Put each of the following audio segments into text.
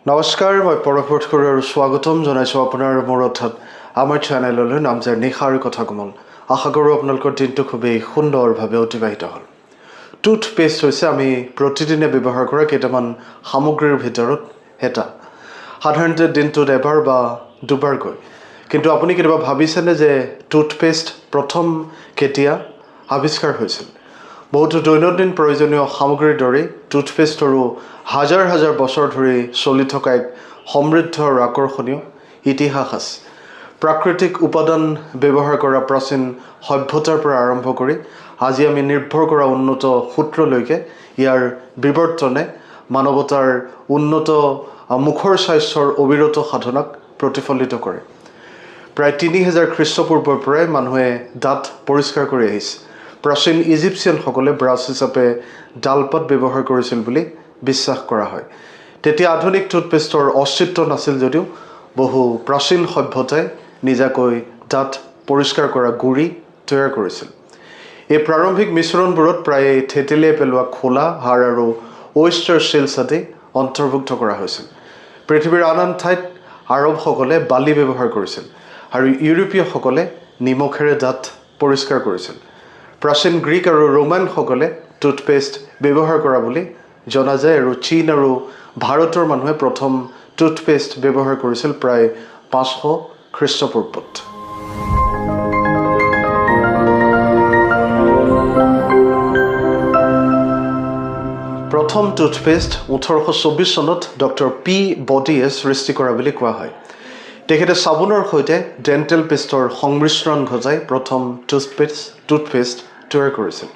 নমস্কাৰ, মই পৰৱৰ্ত কৰি আৰু স্বাগতম জনাইছোঁ আপোনাৰ মোৰ অৰ্থাৎ আমাৰ চেনেললৈ নাম যে নিশাৰ কথা কোমল। আশা কৰোঁ আপোনালোকৰ দিনটো খুবেই সুন্দৰভাৱে অতিবাহিত হ'ল। টুথপেষ্ট হৈছে আমি প্ৰতিদিনে ব্যৱহাৰ কৰা কেইটামান সামগ্ৰীৰ ভিতৰত এটা। সাধাৰণতে দিনটোত এবাৰ বা দুবাৰকৈ। কিন্তু আপুনি কেতিয়াবা ভাবিছেনে যে টুথপেষ্ট প্ৰথম কেতিয়া আৱিষ্কাৰ হৈছিল? বহুতো দৈনন্দিন প্ৰয়োজনীয় সামগ্ৰীৰ দৰে টুথপেষ্টৰো হাজাৰ হাজাৰ বছৰ ধৰি চলি থকা এক সমৃদ্ধ আৰু আকৰ্ষণীয় ইতিহাস আছে। প্ৰাকৃতিক উপাদান ব্যৱহাৰ কৰা প্ৰাচীন সভ্যতাৰ পৰা আৰম্ভ কৰি আজি আমি নিৰ্ভৰ কৰা উন্নত সূত্ৰলৈকে ইয়াৰ বিৱৰ্তনে মানৱতাৰ উন্নত মুখৰ স্বাস্থ্যৰ অবিৰত সাধনাক প্ৰতিফলিত কৰে। প্ৰায় ৩০০০ খ্ৰীষ্টপূৰ্বৰ পৰাই মানুহে দাঁত পৰিষ্কাৰ কৰি আহিছে। প্ৰাচীন ইজিপ্চিয়ানসকলে ব্ৰাছ হিচাপে ডালপাত ব্যৱহাৰ কৰিছিল বুলি বিশ্বাস কৰা হয়। তেতিয়া আধুনিক টুথপেষ্টৰ অস্তিত্ব নাছিল যদিও বহু প্ৰাচীন সভ্যতাই নিজাকৈ দাঁত পৰিষ্কাৰ কৰা গুড়ি তৈয়াৰ কৰিছিল। এই প্ৰাৰম্ভিক মিশ্ৰণবোৰত প্ৰায় থেতেলিয়াই পেলোৱা খোলা, হাড় আৰু oyster shells আদি অন্তৰ্ভুক্ত কৰা হৈছিল। পৃথিৱীৰ আন আন ঠাইত আৰবসকলে বালি ব্যৱহাৰ কৰিছিল আৰু ইউৰোপীয়সকলে নিমখেৰে দাঁত পৰিষ্কাৰ কৰিছিল। প্ৰাচীন গ্ৰীক আৰু ৰোমানসকলে টুথপেষ্ট ব্যৱহাৰ কৰা বুলি জনা যায় আৰু চীন আৰু ভাৰতৰ মানুহে প্ৰথম টুথপেষ্ট ব্যৱহাৰ কৰিছিল প্ৰায় ৫০০ খ্ৰীষ্টপূৰ্বত। প্ৰথম টুথপেষ্ট ১৮২৪ চনত ডক্টৰ পি বডিয়ে সৃষ্টি কৰা বুলি কোৱা হয়। তেখেতে চাবোনৰ সৈতে ডেণ্টেল পেষ্টৰ সংমিশ্ৰণ ঘটাই প্ৰথম টুথপেষ্ট তৈয়াৰ কৰিছিল।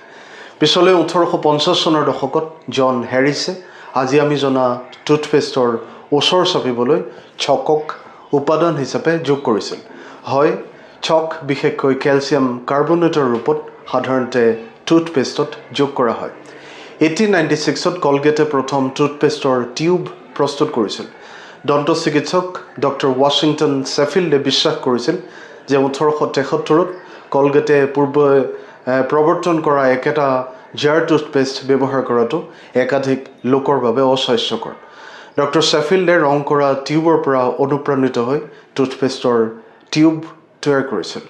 পিছলৈ ১৮৫০ চনৰ দশকত জন হেৰিছে আজি আমি জনা টুথপেষ্টৰ ওচৰ চাপিবলৈ চকক উপাদান হিচাপে যোগ কৰিছিল। হয়, চক বিশেষকৈ কেলছিয়াম কাৰ্বনেটৰ ৰূপত সাধাৰণতে টুথপেষ্টত যোগ কৰা হয়। 1896ত কলগেটে প্ৰথম টুথপেষ্টৰ টিউব প্ৰস্তুত কৰিছিল। দন্ত চিকিৎসক ডক্টৰ ৱাশ্বিংটন শেফিল্ডে বিশ্বাস কৰিছিল যে 1873ত কলগেটে পূৰ্বে প্ৰৱৰ্তন কৰা একেটা জাৰ টুথপেষ্ট ব্যৱহাৰ কৰাটো একাধিক লোকৰ বাবে অস্বাস্থ্যকৰ। ডক্টৰ শেফিল্ডে ৰং কৰা টিউবৰ পৰা অনুপ্ৰাণিত হৈ টুথপেষ্টৰ টিউব তৈয়াৰ কৰিছিল।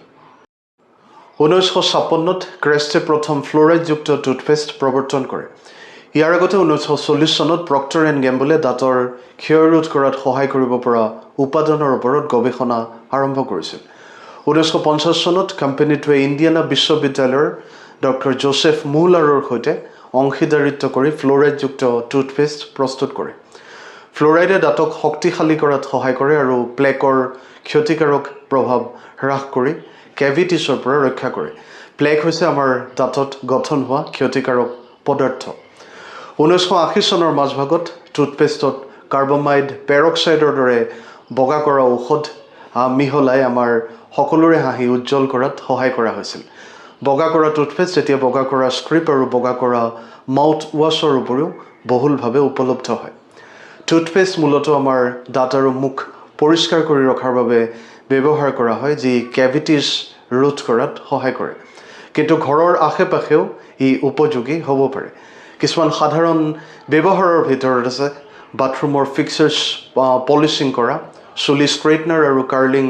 1956ত ক্ৰেষ্টে প্ৰথম ফ্ল'ৰাইডযুক্ত টুথপেষ্ট প্ৰৱৰ্তন কৰে। ইয়াৰ আগতে 1940 চনত প্ৰক্টাৰ এণ্ড গেম্বলে দাঁতৰ ক্ষয় ৰোধ কৰাত সহায় কৰিব পৰা উপাদানৰ ওপৰত গৱেষণা আৰম্ভ কৰিছিল। 1950 চনত কোম্পানীটোৱে ইণ্ডিয়ানা বিশ্ববিদ্যালয়ৰ ডক্টৰ জোচেফ মুলাৰৰ সৈতে অংশীদাৰিত্ব কৰি ফ্ল'ৰাইডযুক্ত টুথপেষ্ট প্ৰস্তুত কৰে। ফ্ল'ৰাইডে দাঁতক শক্তিশালী কৰাত সহায় কৰে আৰু প্লেকৰ ক্ষতিকাৰক প্ৰভাৱ হ্ৰাস কৰি কেভিটিছৰ পৰা ৰক্ষা কৰে। প্লেক হৈছে আমাৰ দাঁতত গঠন হোৱা ক্ষতিকাৰক পদাৰ্থ। 1980 চনৰ মাজভাগত টুথপেষ্টত কাৰ্বমাইড পেৰক্সাইডৰ দৰে বগা কৰা ঔষধ মিহলাই আমাৰ সকলোৰে হাঁহি উজ্জ্বল কৰাত সহায় কৰা হৈছিল। বগা কৰা টুথপেষ্ট এতিয়া বগা কৰা স্ক্ৰিপ আৰু বগা কৰা মাউথ ৱাছৰ উপৰিও বহুলভাৱে উপলব্ধ হয়। টুথপেষ্ট মূলতঃ আমাৰ দাঁত আৰু মুখ পৰিষ্কাৰ কৰি ৰখাৰ বাবে ব্যৱহাৰ কৰা হয়, যি কেভিটিছ ৰোধ কৰাত সহায় কৰে। কিন্তু ঘৰৰ আশে পাশেও ই উপযোগী হ'ব পাৰে। কিছুমান সাধাৰণ ব্যৱহাৰৰ ভিতৰত আছে বাথৰুমৰ ফিক্সাৰ্ছ পলিচিং কৰা, চুলি ষ্ট্ৰেইটনাৰ আৰু কাৰ্লিং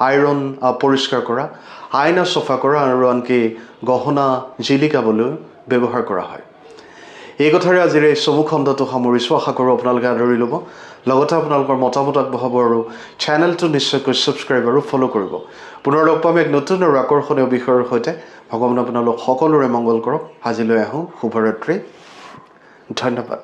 আইৰণ পৰিষ্কাৰ কৰা, আইনা চফা কৰা আৰু আনকি গহনা জিলিকাবলৈ ব্যৱহাৰ কৰা হয়। এই কথাৰে আজিৰ এই চমু খণ্ডটো সামৰিছোঁ। আশা কৰোঁ আপোনালোকে আদৰি ল'ব, লগতে আপোনালোকৰ মতামত আগবঢ়াব আৰু চেনেলটো নিশ্চয়কৈ ছাবস্ক্ৰাইব আৰু ফ'ল' কৰিব। পুনৰ লগ পাম এক নতুন আৰু আকৰ্ষণীয় বিষয়ৰ সৈতে। ভগৱান আপোনালোক সকলোৰে মংগল কৰক। আজিলৈ আহোঁ। শুভৰাত্ৰি। ধন্যবাদ।